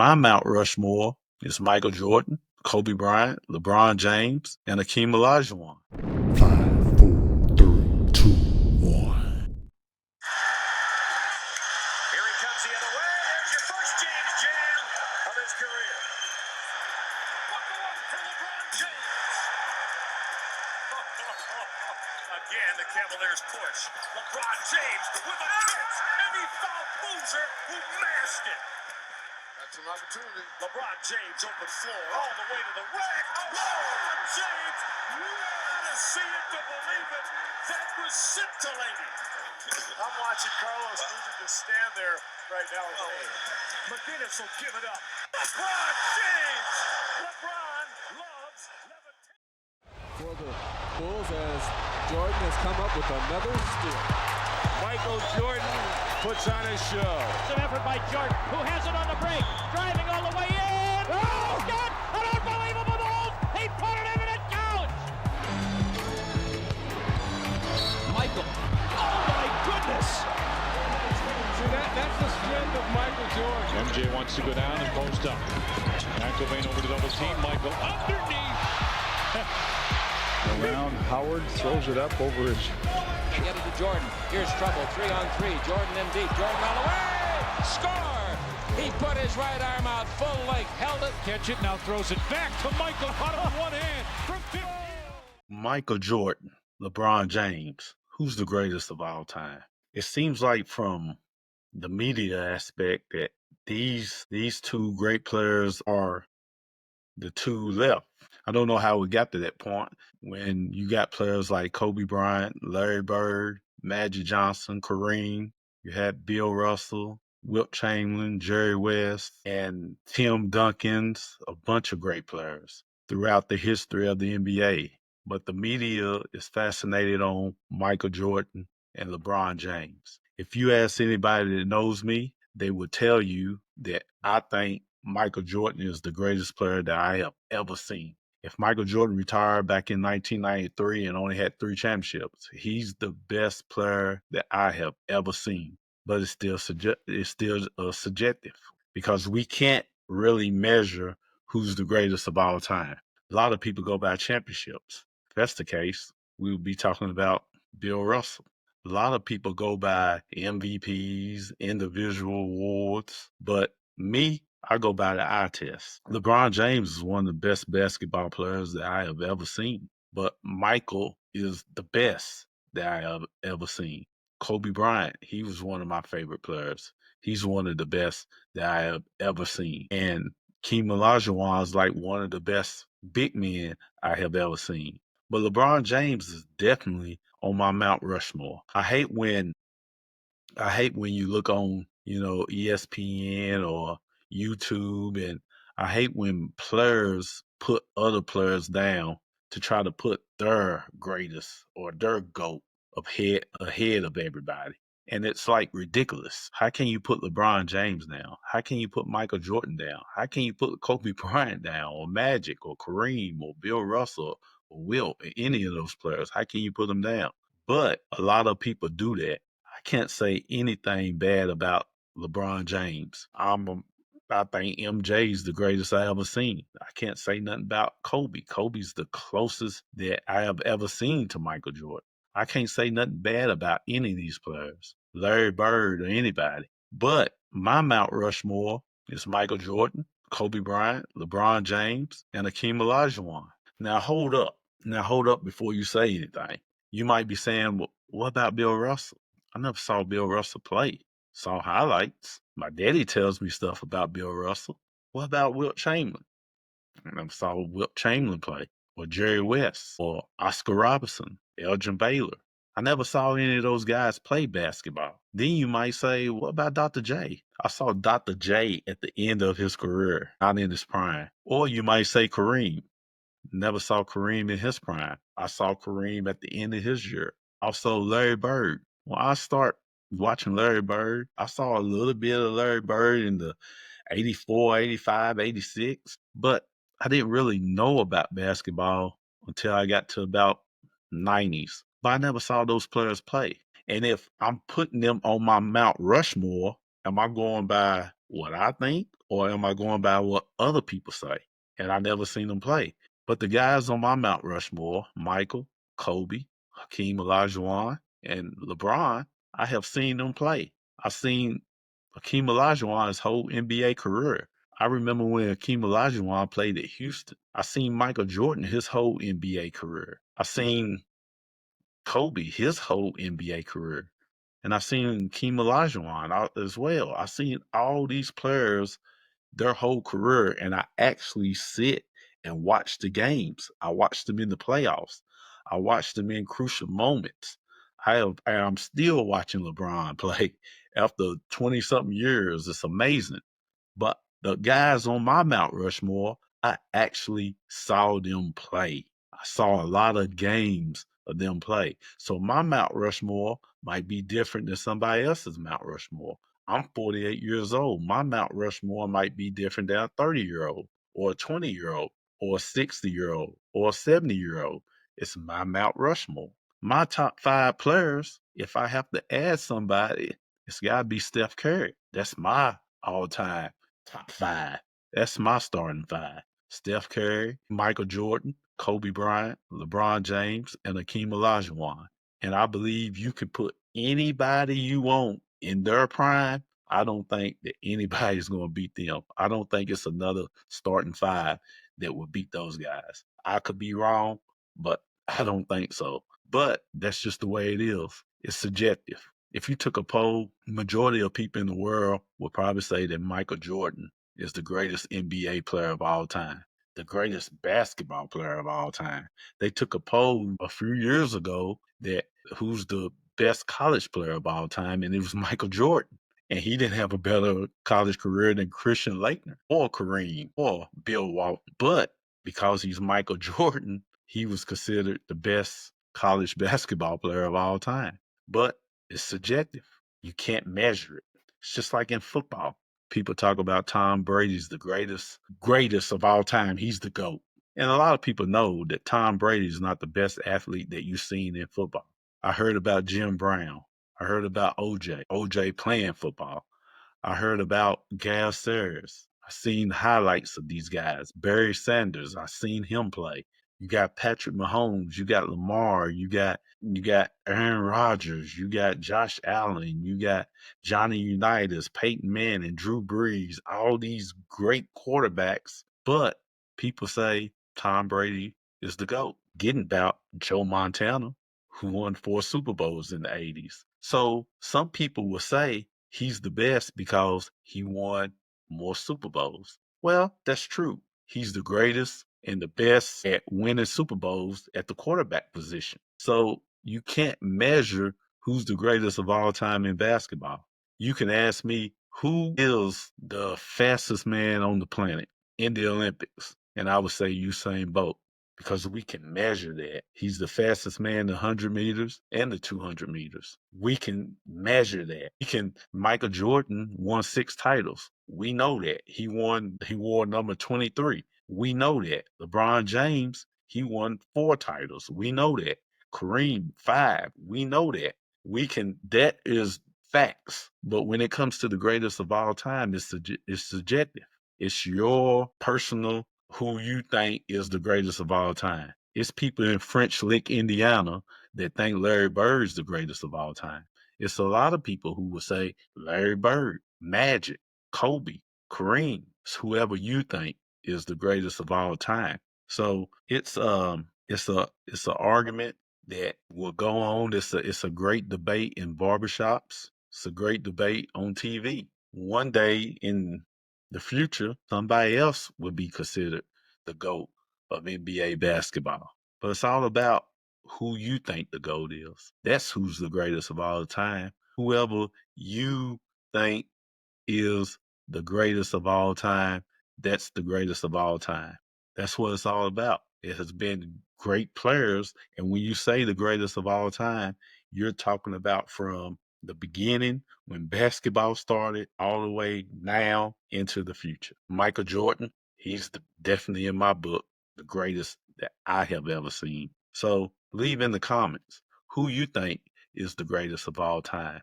My Mount Rushmore is Michael Jordan, Kobe Bryant, LeBron James, and Hakeem Olajuwon. 5, 4, 3, 2, 1. Here he comes the other way. There's your first James Jam of his career. Buckle up for LeBron James. Again, the Cavaliers push. LeBron James with a catch, and he fouled Boozer, who mashed it. That's an opportunity. LeBron James open floor all the way to the rack. LeBron James, you gotta see it to believe it. That was scintillating. I'm watching Carlos Boozer just stand there right now. McGinnis will give it up. LeBron James! LeBron loves levitation. For the Bulls as Jordan has come up with another steal. Michael Jordan puts on a show. It's an effort by Jordan, who has it on the break, driving all the way in. Oh, God! An unbelievable move! He put it in and it counts! Michael. Oh, my goodness! See, that's the strength of Michael Jordan. MJ wants to go down and post up. McElvain over to double team. Michael underneath. Around, Howard throws it up over his. Get it to Jordan. Here's trouble. 3-on-3. Jordan in deep. Jordan all the way. Score! He put his right arm out full length. Held it. Catch it, now throws it back to Michael out of one hand. From 50. Michael Jordan, LeBron James. Who's the greatest of all time? It seems like from the media aspect that these two great players are the two left. I don't know how we got to that point when you got players like Kobe Bryant, Larry Bird, Magic Johnson, Kareem. You had Bill Russell, Wilt Chamberlain, Jerry West, and Tim Duncan's, a bunch of great players throughout the history of the NBA. But the media is fascinated on Michael Jordan and LeBron James. If you ask anybody that knows me, they would tell you that I think Michael Jordan is the greatest player that I have ever seen. If Michael Jordan retired back in 1993 and only had 3 championships, he's the best player that I have ever seen. But it's still subjective because we can't really measure who's the greatest of all time. A lot of people go by championships. If that's the case, we would be talking about Bill Russell. A lot of people go by MVPs, individual awards, but me, I go by the eye test. LeBron James is one of the best basketball players that I have ever seen, but Michael is the best that I have ever seen. Kobe Bryant, he was one of my favorite players. He's one of the best that I have ever seen. And Hakeem Olajuwon is like one of the best big men I have ever seen. But LeBron James is definitely on my Mount Rushmore. I hate when you look on, ESPN or YouTube, and I hate when players put other players down to try to put their greatest or their GOAT ahead of everybody. And it's like ridiculous. How can you put LeBron James down? How can you put Michael Jordan down? How can you put Kobe Bryant down, or Magic, or Kareem, or Bill Russell, or Wilt, any of those players? How can you put them down? But a lot of people do that. I can't say anything bad about LeBron James. I think MJ's the greatest I ever seen. I can't say nothing about Kobe. Kobe's the closest that I have ever seen to Michael Jordan. I can't say nothing bad about any of these players, Larry Bird or anybody. But my Mount Rushmore is Michael Jordan, Kobe Bryant, LeBron James, and Hakeem Olajuwon. Now hold up. Before you say anything. You might be saying, well, what about Bill Russell? I never saw Bill Russell play. Saw highlights. My daddy tells me stuff about Bill Russell. What about Wilt Chamberlain? I never saw Wilt Chamberlain play. Or Jerry West. Or Oscar Robertson. Elgin Baylor. I never saw any of those guys play basketball. Then you might say, what about Dr. J? I saw Dr. J at the end of his career, not in his prime. Or you might say Kareem. Never saw Kareem in his prime. I saw Kareem at the end of his year. Also, Larry Bird. When I start watching Larry Bird, I saw a little bit of Larry Bird in the 84, 85, 86, but I didn't really know about basketball until I got to about 90s. But I never saw those players play. And if I'm putting them on my Mount Rushmore, am I going by what I think or am I going by what other people say? And I never seen them play. But the guys on my Mount Rushmore, Michael, Kobe, Hakeem Olajuwon, and LeBron, I have seen them play. I've seen Hakeem Olajuwon's whole NBA career. I remember when Hakeem Olajuwon played at Houston. I seen Michael Jordan his whole NBA career. I seen Kobe his whole NBA career, and I seen Hakeem Olajuwon as well. I seen all these players their whole career, and I actually sit and watch the games. I watched them in the playoffs. I watched them in crucial moments. I'm still watching LeBron play after 20 something years. It's amazing. But the guys on my Mount Rushmore, I actually saw them play. I saw a lot of games of them play. So my Mount Rushmore might be different than somebody else's Mount Rushmore. I'm 48 years old. My Mount Rushmore might be different than a 30-year-old or a 20-year-old or a 60-year-old or a 70-year-old. It's my Mount Rushmore. My top 5 players, if I have to add somebody, it's got to be Steph Curry. That's my all-time top 5. That's my starting 5. Steph Curry, Michael Jordan, Kobe Bryant, LeBron James, and Hakeem Olajuwon. And I believe you can put anybody you want in their prime. I don't think that anybody's going to beat them. I don't think it's another starting 5 that will beat those guys. I could be wrong, but I don't think so. But that's just the way it is. It's subjective. If you took a poll, majority of people in the world would probably say that Michael Jordan is the greatest NBA player of all time, the greatest basketball player of all time. They took a poll a few years ago that who's the best college player of all time, and it was Michael Jordan. And he didn't have a better college career than Christian Laettner or Kareem or Bill Walton. But because he's Michael Jordan, he was considered the best college basketball player of all time. But it's subjective. You can't measure it. It's just like in football. People talk about Tom Brady's the greatest of all time. He's the GOAT. And a lot of people know that Tom Brady is not the best athlete that you've seen in football. I heard about Jim Brown. I heard about OJ playing football. I heard about Gale Sayers. I seen highlights of these guys. Barry Sanders, I seen him play. You got Patrick Mahomes, you got Lamar, you got Aaron Rodgers, you got Josh Allen, you got Johnny Unitas, Peyton Manning, Drew Brees, all these great quarterbacks. But people say Tom Brady is the GOAT. Getting about Joe Montana, who won 4 Super Bowls in the 80s. So some people will say he's the best because he won more Super Bowls. Well, that's true. He's the greatest and the best at winning Super Bowls at the quarterback position. So you can't measure who's the greatest of all time in basketball. You can ask me who is the fastest man on the planet in the Olympics, and I would say Usain Bolt because we can measure that. He's the fastest man in the 100 meters and the 200 meters. We can measure that. Michael Jordan won 6 titles. We know that. He wore number 23. We know that. LeBron James, he won 4 titles. We know that. Kareem, 5. We know that. That is facts. But when it comes to the greatest of all time, it's subjective. It's your personal who you think is the greatest of all time. It's people in French Lick, Indiana that think Larry Bird is the greatest of all time. It's a lot of people who will say Larry Bird, Magic, Kobe, Kareem, whoever you think is the greatest of all time. So it's an argument that will go on. It's a great debate in barbershops. It's a great debate on TV. One day in the future, somebody else will be considered the GOAT of NBA basketball. But it's all about who you think the GOAT is. That's who's the greatest of all time. Whoever you think is the greatest of all time, that's the greatest of all time. That's what it's all about. It has been great players. And when you say the greatest of all time, you're talking about from the beginning when basketball started all the way now into the future. Michael Jordan, he's definitely in my book, the greatest that I have ever seen. So leave in the comments who you think is the greatest of all time.